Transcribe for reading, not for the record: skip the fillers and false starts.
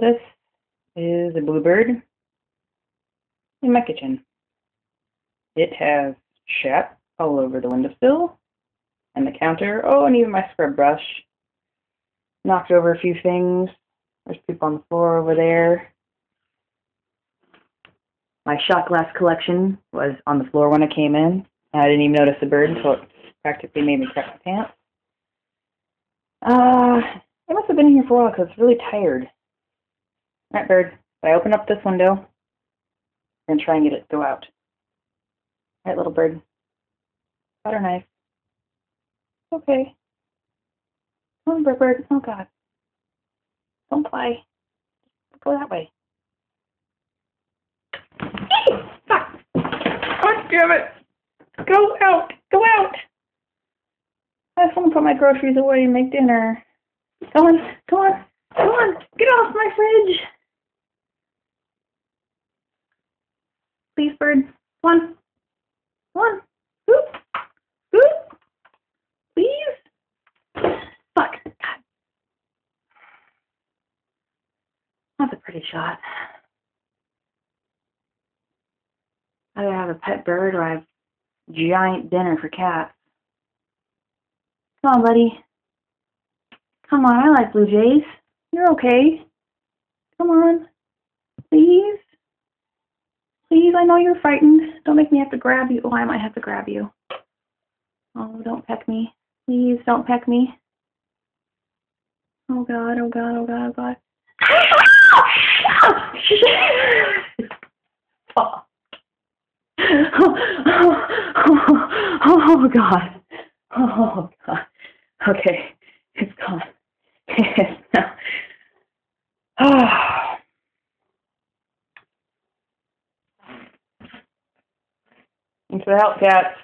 this is a bluebird in my kitchen. It has shat all over the windowsill and the counter. Oh, and even my scrub brush. Knocked over a few things. There's poop on the floor over there. My shot glass collection was on the floor when I came in. I didn't even notice the bird until it practically made me crap my pants. It must have been here for a while because it's really tired. Alright, bird. If I open up this window, I'm going to try and get it to go out. Alright, little bird. Butter knife. Okay. Come on, bird. Oh, God. Don't fly. Go that way. Fuck! God damn it! Go out! Go out! I just want to put my groceries away and make dinner. Come on! Come on! Come on! Get off my fridge! Please, bird. Come on. Come on. Scoop. Scoop. Please. Fuck. God. That's a pretty shot. Either have a pet bird or I have giant dinner for cats. Come on, buddy. Come on, I like blue jays. You're okay. Come on. Please. Please, I know you're frightened. Don't make me have to grab you. Oh, I might have to grab you. Oh, don't peck me. Please, don't peck me. Oh, God, oh, God, oh, God, oh, God. Oh, God. Oh, God. Okay, it's gone. Thanks for the help, cats.